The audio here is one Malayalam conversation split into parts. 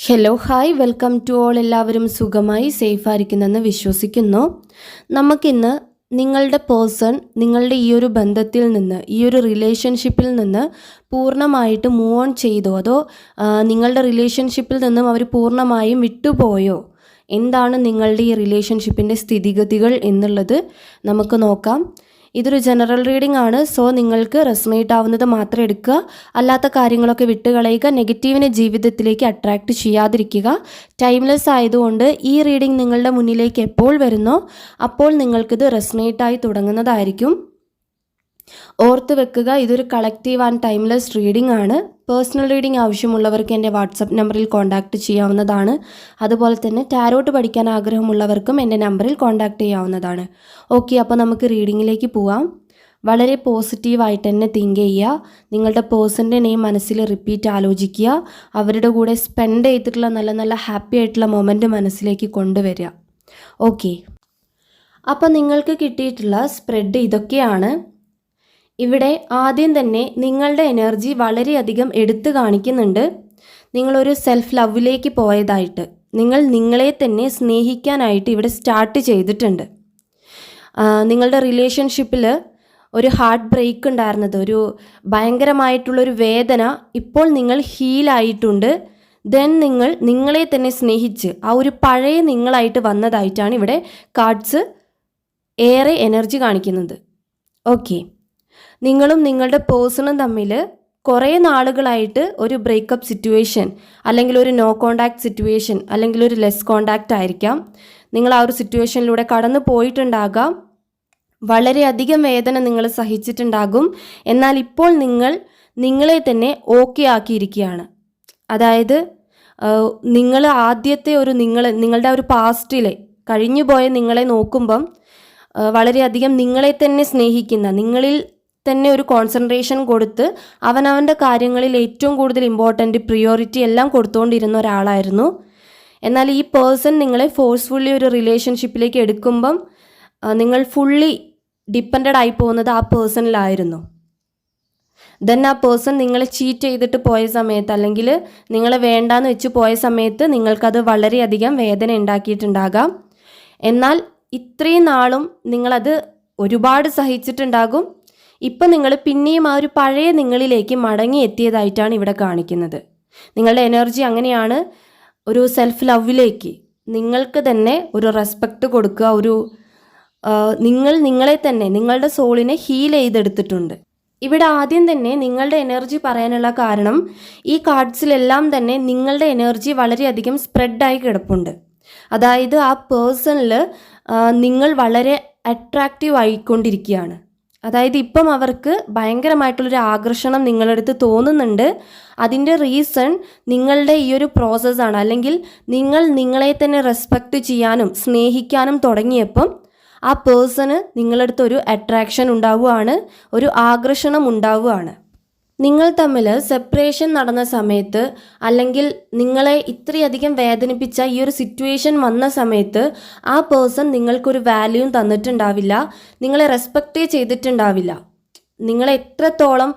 Hello hi welcome to all. എല്ലാവരും സുഖമായി സേഫായിരിക്കുന്നെന്ന് വിശ്വസിക്കുന്നു. നമുക്കിന്ന് നിങ്ങളുടെ പേഴ്സൺ നിങ്ങളുടെ ഈ ഒരു ബന്ധത്തിൽ നിന്ന്, ഈ ഒരു റിലേഷൻഷിപ്പിൽ നിന്ന് പൂർണ്ണമായിട്ട് മൂവ് ഓൺ ചെയ്തോ, അതോ നിങ്ങളുടെ റിലേഷൻഷിപ്പിൽ നിന്നും അവർ പൂർണ്ണമായും വിട്ടുപോയോ, എന്താണ് നിങ്ങളുടെ ഈ റിലേഷൻഷിപ്പിൻ്റെ സ്ഥിതിഗതികൾ എന്നുള്ളത് നമുക്ക് നോക്കാം. ഇതൊരു ജനറൽ റീഡിംഗ് ആണ്. സോ നിങ്ങൾക്ക് റെസണേറ്റ് ആവുന്നത് മാത്രം എടുക്കുക, അല്ലാത്ത കാര്യങ്ങളൊക്കെ വിട്ടുകളയുക. നെഗറ്റീവിനെ ജീവിതത്തിലേക്ക് അട്രാക്റ്റ് ചെയ്യാതിരിക്കുക. ടൈംലെസ് ആയതുകൊണ്ട് ഈ റീഡിംഗ് നിങ്ങളുടെ മുന്നിലേക്ക് എപ്പോൾ വരുന്നോ അപ്പോൾ നിങ്ങൾക്കിത് റെസണേറ്റായി തുടങ്ങുന്നതായിരിക്കും. ഓർത്ത് വെക്കുക, ഇതൊരു കളക്റ്റീവ് ആൻഡ് ടൈംലെസ് റീഡിംഗ് ആണ്. പേഴ്സണൽ റീഡിംഗ് ആവശ്യമുള്ളവർക്ക് എൻ്റെ വാട്സപ്പ് നമ്പറിൽ കോൺടാക്റ്റ് ചെയ്യാവുന്നതാണ്. അതുപോലെ തന്നെ ടാരോട്ട് പഠിക്കാൻ ആഗ്രഹമുള്ളവർക്കും എൻ്റെ നമ്പറിൽ കോൺടാക്റ്റ് ചെയ്യാവുന്നതാണ്. ഓക്കെ, അപ്പോൾ നമുക്ക് റീഡിങ്ങിലേക്ക് പോവാം. വളരെ പോസിറ്റീവായിട്ട് തന്നെ തിങ്ക് ചെയ്യുക. നിങ്ങളുടെ പേഴ്സൻ്റെ നെയിം മനസ്സിൽ റിപ്പീറ്റ് ആലോചിക്കുക. അവരുടെ കൂടെ സ്പെൻഡ് ചെയ്തിട്ടുള്ള നല്ല നല്ല ഹാപ്പി ആയിട്ടുള്ള മൊമെൻറ്റ് മനസ്സിലേക്ക് കൊണ്ടുവരിക. ഓക്കെ, അപ്പോൾ നിങ്ങൾക്ക് കിട്ടിയിട്ടുള്ള സ്പ്രെഡ് ഇതൊക്കെയാണ്. ഇവിടെ ആദ്യം തന്നെ നിങ്ങളുടെ എനർജി വളരെയധികം എടുത്തു കാണിക്കുന്നുണ്ട്. നിങ്ങളൊരു സെൽഫ് ലവിലേക്ക് പോയതായിട്ട്, നിങ്ങൾ നിങ്ങളെ തന്നെ സ്നേഹിക്കാനായിട്ട് ഇവിടെ സ്റ്റാർട്ട് ചെയ്തിട്ടുണ്ട്. നിങ്ങളുടെ റിലേഷൻഷിപ്പിൽ ഒരു ഹാർട്ട് ബ്രേക്ക് ഉണ്ടായിരുന്നത്, ഒരു ഭയങ്കരമായിട്ടുള്ളൊരു വേദന, ഇപ്പോൾ നിങ്ങൾ ഹീലായിട്ടുണ്ട്. ദെൻ നിങ്ങൾ നിങ്ങളെ തന്നെ സ്നേഹിച്ച് ആ ഒരു പഴയ നിങ്ങളായിട്ട് വന്നതായിട്ടാണ് ഇവിടെ കാർഡ്സ് ഏറെ എനർജി കാണിക്കുന്നത്. ഓക്കെ, നിങ്ങളും നിങ്ങളുടെ പേഴ്സണും തമ്മിൽ കുറേ നാളുകളായിട്ട് ഒരു ബ്രേക്കപ്പ് സിറ്റുവേഷൻ, അല്ലെങ്കിൽ ഒരു നോ കോണ്ടാക്ട് സിറ്റുവേഷൻ, അല്ലെങ്കിൽ ഒരു ലെസ് കോണ്ടാക്റ്റ് ആയിരിക്കാം. നിങ്ങൾ ആ ഒരു സിറ്റുവേഷനിലൂടെ കടന്നു പോയിട്ടുണ്ടാകാം. വളരെയധികം വേദന നിങ്ങൾ സഹിച്ചിട്ടുണ്ടാകും. എന്നാൽ ഇപ്പോൾ നിങ്ങൾ നിങ്ങളെ തന്നെ ഓക്കെ ആക്കിയിരിക്കുകയാണ്. അതായത് നിങ്ങൾ ആദ്യത്തെ ഒരു നിങ്ങളുടെ ഒരു പാസ്റ്റിലെ കഴിഞ്ഞുപോയ നിങ്ങളെ നോക്കുമ്പം വളരെയധികം നിങ്ങളെ തന്നെ സ്നേഹിക്കുന്ന, നിങ്ങളിൽ തന്നെ ഒരു കോൺസെൻട്രേഷൻ കൊടുത്ത് അവനവൻ്റെ കാര്യങ്ങളിൽ ഏറ്റവും കൂടുതൽ ഇമ്പോർട്ടൻ്റ് പ്രിയോറിറ്റി എല്ലാം കൊടുത്തുകൊണ്ടിരുന്ന ഒരാളായിരുന്നു. എന്നാൽ ഈ പേഴ്സൺ നിങ്ങളെ ഫോഴ്സ്ഫുള്ളി ഒരു റിലേഷൻഷിപ്പിലേക്ക് എടുക്കുമ്പം നിങ്ങൾ ഫുള്ളി ഡിപ്പെൻഡഡ് ആയി പോകുന്നത് ആ പേഴ്സണിലായിരുന്നു. ദെൻ ആ പേഴ്സൺ നിങ്ങളെ ചീറ്റ് ചെയ്തിട്ട് പോയ സമയത്ത്, അല്ലെങ്കിൽ നിങ്ങളെ വേണ്ടാന്ന് വെച്ച് പോയ സമയത്ത് നിങ്ങൾക്കത് വളരെയധികം വേദന ഉണ്ടാക്കിയിട്ടുണ്ടാകാം. എന്നാൽ ഇത്രയും നാളും നിങ്ങളത് ഒരുപാട് സഹിച്ചിട്ടുണ്ടാകും. ഇപ്പം നിങ്ങൾ പിന്നെയും ആ ഒരു പഴയ നിങ്ങളിലേക്ക് മടങ്ങി എത്തിയതായിട്ടാണ് ഇവിടെ കാണിക്കുന്നത്. നിങ്ങളുടെ എനർജി അങ്ങനെയാണ്. ഒരു സെൽഫ് ലവിലേക്ക് നിങ്ങൾക്ക് തന്നെ ഒരു റെസ്പെക്റ്റ് കൊടുക്കുക. ഒരു നിങ്ങൾ നിങ്ങളെ തന്നെ, നിങ്ങളുടെ സോളിനെ ഹീൽ ചെയ്തെടുത്തിട്ടുണ്ട്. ഇവിടെ ആദ്യം തന്നെ നിങ്ങളുടെ എനർജി പറയാനുള്ള കാരണം, ഈ കാർഡ്സിലെല്ലാം തന്നെ നിങ്ങളുടെ എനർജി വളരെയധികം സ്പ്രെഡായി കിടപ്പുണ്ട്. അതായത് ആ പേഴ്സണിൽ നിങ്ങൾ വളരെ അട്രാക്റ്റീവ് ആയിക്കൊണ്ടിരിക്കുകയാണ്. അതായത് ഇപ്പം അവർക്ക് ഭയങ്കരമായിട്ടുള്ളൊരു ആകർഷണം നിങ്ങളുടെ അടുത്ത് തോന്നുന്നുണ്ട്. അതിൻ്റെ റീസൺ നിങ്ങളുടെ ഈ ഒരു പ്രോസസ്സാണ്. അല്ലെങ്കിൽ നിങ്ങൾ നിങ്ങളെ തന്നെ റെസ്പെക്റ്റ് ചെയ്യാനും സ്നേഹിക്കാനും തുടങ്ങിയപ്പം ആ പേഴ്സണ് നിങ്ങളുടെ അടുത്ത് ഒരു അട്രാക്ഷൻ ഉണ്ടാവുകയാണ്, ഒരു ആകർഷണം ഉണ്ടാവുകയാണ്. നിങ്ങൾ തമ്മിൽ സെപ്പറേഷൻ നടന്ന സമയത്ത്, അല്ലെങ്കിൽ നിങ്ങളെ ഇത്രയധികം വേദനിപ്പിച്ച ഈ ഒരു സിറ്റുവേഷൻ വന്ന സമയത്ത് ആ പേഴ്സൺ നിങ്ങൾക്കൊരു വാല്യൂയും തന്നിട്ടുണ്ടാവില്ല, നിങ്ങളെ റെസ്പെക്റ്റേ ചെയ്തിട്ടുണ്ടാവില്ല. നിങ്ങളെ എത്രത്തോളം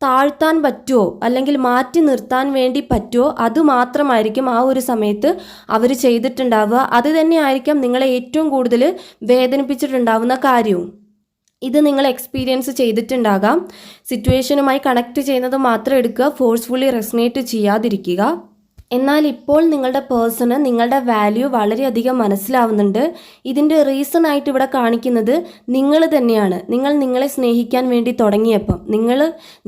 താഴ്ത്താൻ പറ്റുമോ, അല്ലെങ്കിൽ മാറ്റി നിർത്താൻ വേണ്ടി പറ്റുമോ, അതുമാത്രമായിരിക്കും ആ ഒരു സമയത്ത് അവർ ചെയ്തിട്ടുണ്ടാവുക. അത് തന്നെയായിരിക്കും നിങ്ങളെ ഏറ്റവും കൂടുതൽ വേദനിപ്പിച്ചിട്ടുണ്ടാവുന്ന കാര്യവും. ഇത് നിങ്ങൾ എക്സ്പീരിയൻസ് ചെയ്തിട്ടുണ്ടാകാം. സിറ്റുവേഷനുമായി കണക്ട് ചെയ്യുന്നത് മാത്രം എടുക്കുക, ഫോഴ്സ്ഫുള്ളി റെസനേറ്റ് ചെയ്യാതിരിക്കുക. എന്നാൽ ഇപ്പോൾ നിങ്ങളുടെ പേഴ്സണ് നിങ്ങളുടെ വാല്യൂ വളരെയധികം മനസ്സിലാവുന്നുണ്ട്. ഇതിൻ്റെ റീസൺ ആയിട്ട് ഇവിടെ കാണിക്കുന്നത് നിങ്ങൾ തന്നെയാണ്. നിങ്ങൾ നിങ്ങളെ സ്നേഹിക്കാൻ വേണ്ടി തുടങ്ങിയപ്പം,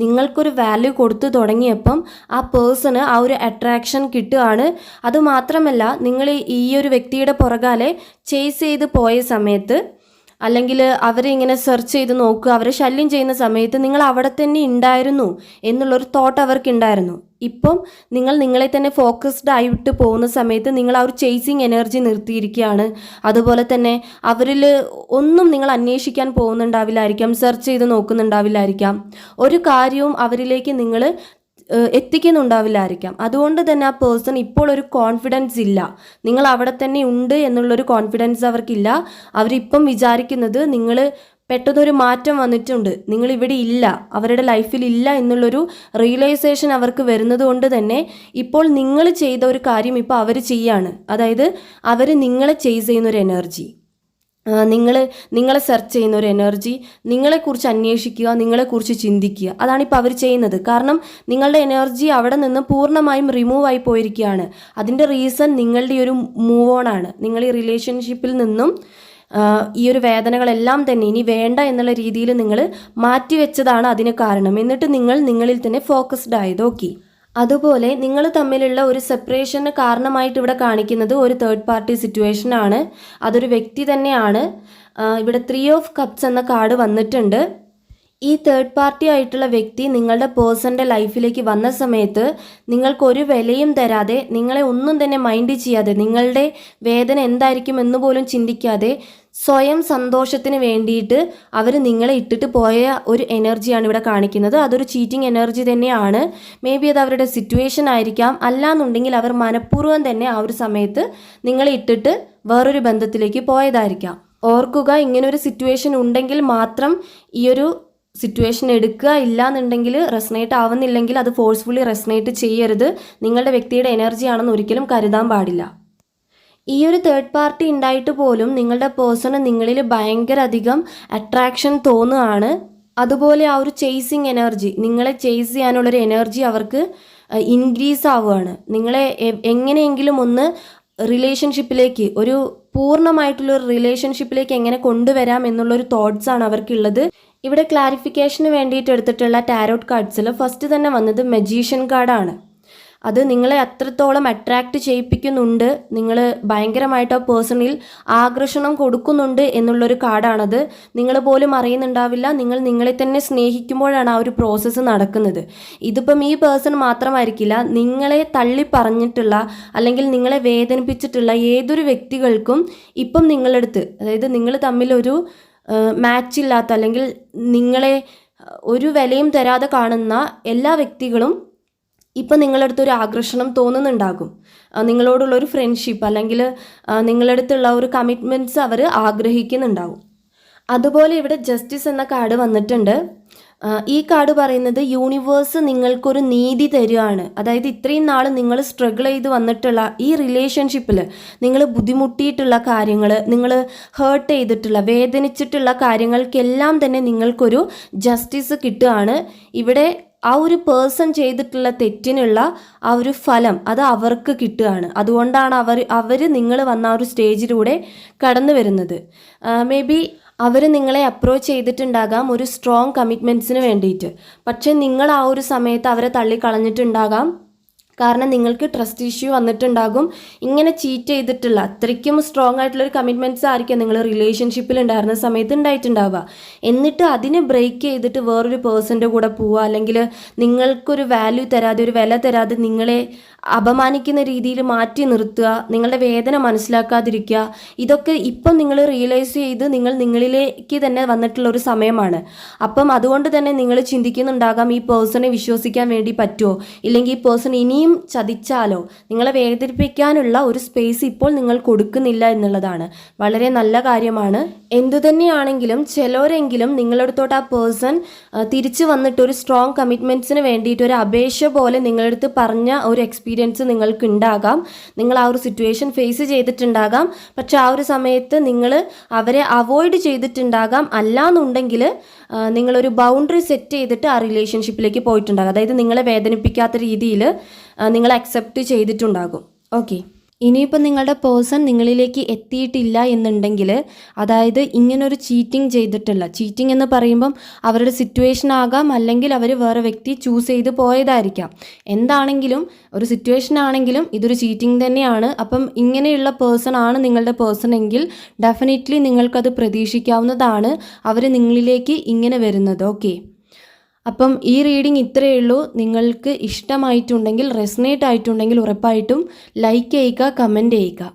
നിങ്ങൾക്കൊരു വാല്യൂ കൊടുത്തു തുടങ്ങിയപ്പം ആ പേഴ്സണ് ആ ഒരു അട്രാക്ഷൻ കിട്ടുകയാണ്. അതുമാത്രമല്ല, നിങ്ങൾ ഈ ഒരു വ്യക്തിയുടെ പുറകാലെ ചേസ് ചെയ്ത് പോയ സമയത്ത്, അല്ലെങ്കിൽ അവരെ ഇങ്ങനെ സെർച്ച് ചെയ്ത് നോക്കുക, അവരെ ശല്യം ചെയ്യുന്ന സമയത്ത് നിങ്ങൾ അവിടെ തന്നെ ഉണ്ടായിരുന്നു എന്നുള്ളൊരു തോട്ട് അവർക്കുണ്ടായിരുന്നു. ഇപ്പം നിങ്ങൾ നിങ്ങളെ തന്നെ ഫോക്കസ്ഡ് ആയിട്ട് പോകുന്ന സമയത്ത് നിങ്ങൾ ആ ഒരു ചേസിങ് എനർജി നിർത്തിയിരിക്കുകയാണ്. അതുപോലെ തന്നെ അവരിൽ ഒന്നും നിങ്ങൾ അന്വേഷിക്കാൻ പോകുന്നുണ്ടാവില്ലായിരിക്കാം, സെർച്ച് ചെയ്ത് നോക്കുന്നുണ്ടാവില്ലായിരിക്കാം, ഒരു കാര്യവും അവരിലേക്ക് നിങ്ങൾ എത്തിക്കുന്നുണ്ടാവില്ലായിരിക്കാം. അതുകൊണ്ട് തന്നെ ആ പേഴ്സൺ ഇപ്പോൾ ഒരു കോൺഫിഡൻസ് ഇല്ല, നിങ്ങൾ അവിടെ തന്നെ ഉണ്ട് എന്നുള്ളൊരു കോൺഫിഡൻസ് അവർക്കില്ല. അവരിപ്പം വിചാരിക്കുന്നത് നിങ്ങൾ പെട്ടെന്നൊരു മാറ്റം വന്നിട്ടുണ്ട്, നിങ്ങൾ ഇവിടെ ഇല്ല, അവരുടെ ലൈഫിൽ ഇല്ല എന്നുള്ളൊരു റിയലൈസേഷൻ അവർക്ക് വരുന്നത് കൊണ്ട് തന്നെ ഇപ്പോൾ നിങ്ങൾ ചെയ്ത ഒരു കാര്യം ഇപ്പോൾ അവർ ചെയ്യാണ്. അതായത് അവർ നിങ്ങളെ ചേസ് ചെയ്യുന്ന ഒരു എനർജി, നിങ്ങളെ സെർച്ച് ചെയ്യുന്ന ഒരു എനർജി, നിങ്ങളെക്കുറിച്ച് അന്വേഷിക്കുക, നിങ്ങളെക്കുറിച്ച് ചിന്തിക്കുക, അതാണിപ്പോൾ അവർ ചെയ്യുന്നത്. കാരണം നിങ്ങളുടെ എനർജി അവിടെ നിന്ന് പൂർണ്ണമായും റിമൂവ് ആയി പോയിരിക്കുകയാണ്. അതിൻ്റെ റീസൺ നിങ്ങളുടെ ഒരു മൂവ് ഓൺ ആണ്. നിങ്ങൾ ഈ റിലേഷൻഷിപ്പിൽ നിന്നും ഈ ഒരു വേദനകളെല്ലാം തന്നെ ഇനി വേണ്ട എന്നുള്ള രീതിയിൽ നിങ്ങൾ മാറ്റിവെച്ചതാണ് അതിന് കാരണം. എന്നിട്ട് നിങ്ങൾ നിങ്ങളിൽ തന്നെ ഫോക്കസ്ഡ് ആയത്. ഓക്കെ, അതുപോലെ നിങ്ങൾ തമ്മിലുള്ള ഒരു സെപ്പറേഷന് കാരണമായിട്ട് ഇവിടെ കാണിക്കുന്നത് ഒരു തേർഡ് പാർട്ടി സിറ്റുവേഷൻ ആണ്. അതൊരു വ്യക്തി തന്നെയാണ്. ഇവിടെ 3 ഓഫ് കപ്സ് എന്ന കാർഡ് വന്നിട്ടുണ്ട്. ഈ തേർഡ് പാർട്ടി ആയിട്ടുള്ള വ്യക്തി നിങ്ങളുടെ പേഴ്സൻ്റെ ലൈഫിലേക്ക് വന്ന സമയത്ത് നിങ്ങൾക്കൊരു വിലയും തരാതെ, നിങ്ങളെ ഒന്നും തന്നെ മൈൻഡ് ചെയ്യാതെ, നിങ്ങളുടെ വേദന എന്തായിരിക്കും എന്ന് പോലും ചിന്തിക്കാതെ സ്വയം സന്തോഷത്തിന് വേണ്ടിയിട്ട് അവർ നിങ്ങളെ ഇട്ടിട്ട് പോയ ഒരു എനർജിയാണ് ഇവിടെ കാണിക്കുന്നത്. അതൊരു ചീറ്റിംഗ് എനർജി തന്നെയാണ്. മേ ബി അത് അവരുടെ സിറ്റുവേഷൻ ആയിരിക്കാം, അല്ലാന്നുണ്ടെങ്കിൽ അവർ മനഃപൂർവ്വം തന്നെ ആ ഒരു സമയത്ത് നിങ്ങളെ ഇട്ടിട്ട് വേറൊരു ബന്ധത്തിലേക്ക് പോയതായിരിക്കാം. ഓർക്കുക, ഇങ്ങനൊരു സിറ്റുവേഷൻ ഉണ്ടെങ്കിൽ മാത്രം ഈ ഒരു സിറ്റുവേഷൻ എടുക്കുക. ഇല്ലാന്നുണ്ടെങ്കിൽ റെസനേറ്റ് ആവുന്നില്ലെങ്കിൽ അത് ഫോഴ്സ്ഫുള്ളി റെസനേറ്റ് ചെയ്യരുത്. നിങ്ങളുടെ വ്യക്തിയുടെ എനർജി ആണെന്ന് ഒരിക്കലും കരുതാൻ പാടില്ല. ഈ ഒരു തേർഡ് പാർട്ടി ഉണ്ടായിട്ട് പോലും നിങ്ങളുടെ പേഴ്സണ് നിങ്ങളിൽ ഭയങ്കര അധികം അട്രാക്ഷൻ തോന്നുകയാണ്. അതുപോലെ ആ ഒരു ചേസിങ് എനർജി, നിങ്ങളെ ചേസ് ചെയ്യാനുള്ളൊരു എനർജി അവർക്ക് ഇൻക്രീസ് ആവുകയാണ്. നിങ്ങളെ എങ്ങനെയെങ്കിലും ഒന്ന് റിലേഷൻഷിപ്പിലേക്ക്, ഒരു പൂർണ്ണമായിട്ടുള്ളൊരു റിലേഷൻഷിപ്പിലേക്ക് എങ്ങനെ കൊണ്ടുവരാം എന്നുള്ളൊരു തോട്ട്സ് ആണ് അവർക്കുള്ളത്. ഇവിടെ ക്ലാരിഫിക്കേഷന് വേണ്ടിയിട്ട് എടുത്തിട്ടുള്ള ടാരോട്ട് കാർഡ്സിൽ ഫസ്റ്റ് തന്നെ വന്നത് മജീഷ്യൻ കാർഡാണ്. അത് നിങ്ങളെ അത്രത്തോളം അട്രാക്റ്റ് ചെയ്യിപ്പിക്കുന്നുണ്ട്, നിങ്ങൾ ഭയങ്കരമായിട്ട് ആ പേഴ്സണിൽ ആകർഷണം കൊടുക്കുന്നുണ്ട് എന്നുള്ളൊരു കാർഡാണത്. നിങ്ങൾ പോലും അറിയുന്നുണ്ടാവില്ല, നിങ്ങൾ നിങ്ങളെ തന്നെ സ്നേഹിക്കുമ്പോഴാണ് ആ ഒരു പ്രോസസ്സ് നടക്കുന്നത്. ഇതിപ്പം ഈ പേഴ്സൺ മാത്രമായിരിക്കില്ല, നിങ്ങളെ തള്ളി പറഞ്ഞിട്ടുള്ള അല്ലെങ്കിൽ നിങ്ങളെ വേദനിപ്പിച്ചിട്ടുള്ള ഏതൊരു വ്യക്തികൾക്കും ഇപ്പം നിങ്ങളടുത്ത്, അതായത് നിങ്ങൾ തമ്മിലൊരു മാച്ചില്ലാത്ത അല്ലെങ്കിൽ നിങ്ങളെ ഒരു വിലയും തരാതെ കാണുന്ന എല്ലാ വ്യക്തികളും ഇപ്പം നിങ്ങളടുത്തൊരു ആകർഷണം തോന്നുന്നുണ്ടാകും. നിങ്ങളോടുള്ളൊരു ഫ്രണ്ട്ഷിപ്പ് അല്ലെങ്കിൽ നിങ്ങളടുത്തുള്ള ഒരു കമ്മിറ്റ്മെൻറ്റ്സ് അവർ ആഗ്രഹിക്കുന്നുണ്ടാകും. അതുപോലെ ഇവിടെ ജസ്റ്റിസ് എന്ന കാർഡ് വന്നിട്ടുണ്ട്. ഈ കാർഡ് പറയുന്നത് യൂണിവേഴ്സ് നിങ്ങൾക്കൊരു നീതി തരുകയാണ്. അതായത് ഇത്രയും നാൾ നിങ്ങൾ സ്ട്രഗിൾ ചെയ്ത് വന്നിട്ടുള്ള ഈ റിലേഷൻഷിപ്പിൽ നിങ്ങൾ ബുദ്ധിമുട്ടിയിട്ടുള്ള കാര്യങ്ങൾ, നിങ്ങൾ ഹേർട്ട് ചെയ്തിട്ടുള്ള, വേദനിച്ചിട്ടുള്ള കാര്യങ്ങൾക്കെല്ലാം തന്നെ നിങ്ങൾക്കൊരു ജസ്റ്റിസ് കിട്ടുകയാണ്. ഇവിടെ ആ ഒരു പേഴ്സൺ ചെയ്തിട്ടുള്ള തെറ്റിനുള്ള ആ ഒരു ഫലം അത് അവർക്ക് കിട്ടുകയാണ്. അതുകൊണ്ടാണ് അവർ നിങ്ങൾ വന്ന ആ ഒരു സ്റ്റേജിലൂടെ കടന്നു വരുന്നത്. മേ ബി അവർ നിങ്ങളെ അപ്രോച്ച് ചെയ്തിട്ടുണ്ടാകാം ഒരു സ്ട്രോങ് കമ്മിറ്റ്മെൻറ്റ്സിന് വേണ്ടിയിട്ട്. പക്ഷേ നിങ്ങൾ ആ ഒരു സമയത്ത് അവരെ തള്ളിക്കളഞ്ഞിട്ടുണ്ടാകാം. കാരണം നിങ്ങൾക്ക് ട്രസ്റ്റ് ഇഷ്യൂ വന്നിട്ടുണ്ടാകും. ഇങ്ങനെ ചീറ്റ് ചെയ്തിട്ടുള്ള അത്രയ്ക്കും സ്ട്രോങ് ആയിട്ടുള്ളൊരു കമ്മിറ്റ്മെൻറ്റ്സ് ആയിരിക്കും നിങ്ങൾ റിലേഷൻഷിപ്പിൽ ഉണ്ടായിരുന്ന സമയത്ത് ഉണ്ടായിട്ടുണ്ടാവുക. എന്നിട്ട് അതിനെ ബ്രേക്ക് ചെയ്തിട്ട് വേറൊരു പേഴ്സൻ്റെ കൂടെ പോവുക, അല്ലെങ്കിൽ നിങ്ങൾക്കൊരു വാല്യൂ തരാതെ, ഒരു വില തരാതെ നിങ്ങളെ അപമാനിക്കുന്ന രീതിയിൽ മാറ്റി നിർത്തുക, നിങ്ങളുടെ വേദന മനസ്സിലാക്കാതിരിക്കുക, ഇതൊക്കെ ഇപ്പം നിങ്ങൾ റിയലൈസ് ചെയ്ത് നിങ്ങളിലേക്ക് തന്നെ വന്നിട്ടുള്ള ഒരു സമയമാണ്. അപ്പം അതുകൊണ്ട് തന്നെ നിങ്ങൾ ചിന്തിക്കുന്നുണ്ടാകാം, ഈ പേഴ്സണെ വിശ്വസിക്കാൻ വേണ്ടി പറ്റുമോ, ഇല്ലെങ്കിൽ ഈ പേഴ്സൺ ഇനിയും ചതിച്ചാലോ, നിങ്ങളെ വേദനിപ്പിക്കാനുള്ള ഒരു സ്പേസ് ഇപ്പോൾ നിങ്ങൾ കൊടുക്കുന്നില്ല എന്നുള്ളതാണ്. വളരെ നല്ല കാര്യമാണ്. എന്തുതന്നെയാണെങ്കിലും ചിലരെങ്കിലും നിങ്ങളടുത്തോട്ട് ആ പേഴ്സൺ തിരിച്ചു വന്നിട്ട് ഒരു സ്ട്രോങ് കമ്മിറ്റ്മെൻറ്റ്സിന് വേണ്ടിയിട്ട് ഒരു അപേക്ഷ പോലെ നിങ്ങളടുത്ത് പറഞ്ഞ ഒരു എക്സ്പീരിയൻസ് നിങ്ങൾക്ക് ഉണ്ടാകാം. നിങ്ങൾ ആ ഒരു സിറ്റുവേഷൻ ഫേസ് ചെയ്തിട്ടുണ്ടാകാം. പക്ഷെ ആ ഒരു സമയത്ത് നിങ്ങൾ അവരെ അവോയ്ഡ് ചെയ്തിട്ടുണ്ടാകാം. അല്ലാന്നുണ്ടെങ്കിൽ നിങ്ങളൊരു ബൗണ്ടറി സെറ്റ് ചെയ്തിട്ട് ആ റിലേഷൻഷിപ്പിലേക്ക് പോയിട്ടുണ്ടാകും. അതായത് നിങ്ങളെ വേദനിപ്പിക്കാത്ത രീതിയിൽ നിങ്ങൾ അക്സെപ്റ്റ് ചെയ്തിട്ടുണ്ടാകും. ഓക്കെ, ഇനിയിപ്പോൾ നിങ്ങളുടെ പേഴ്സൺ നിങ്ങളിലേക്ക് എത്തിയിട്ടില്ല എന്നുണ്ടെങ്കിൽ, അതായത് ഇങ്ങനൊരു ചീറ്റിംഗ് ചെയ്തിട്ടുള്ള, ചീറ്റിംഗ് എന്ന് പറയുമ്പം അവരുടെ സിറ്റുവേഷൻ ആകാം, അല്ലെങ്കിൽ അവർ വേറെ വ്യക്തി ചൂസ് ചെയ്ത് പോയതായിരിക്കാം. എന്താണെങ്കിലും ഒരു സിറ്റുവേഷൻ ആണെങ്കിലും ഇതൊരു ചീറ്റിംഗ് തന്നെയാണ്. അപ്പം ഇങ്ങനെയുള്ള പേഴ്സൺ ആണ് നിങ്ങളുടെ പേഴ്സൺ എങ്കിൽ ഡെഫിനറ്റ്ലി നിങ്ങൾക്കത് പ്രതീക്ഷിക്കാവുന്നതാണ്, അവർ നിങ്ങളിലേക്ക് ഇങ്ങനെ വരുന്നത്. ഓക്കെ, അപ്പം ഈ റീഡിംഗ് ഇത്രയേ ഉള്ളൂ. നിങ്ങൾക്ക് ഇഷ്ടമായിട്ടുണ്ടെങ്കിൽ, റെസനേറ്റ് ആയിട്ടുണ്ടെങ്കിൽ ഉറപ്പായിട്ടും ലൈക്ക് ചെയ്യുക, കമൻറ്റ് ചെയ്യുക.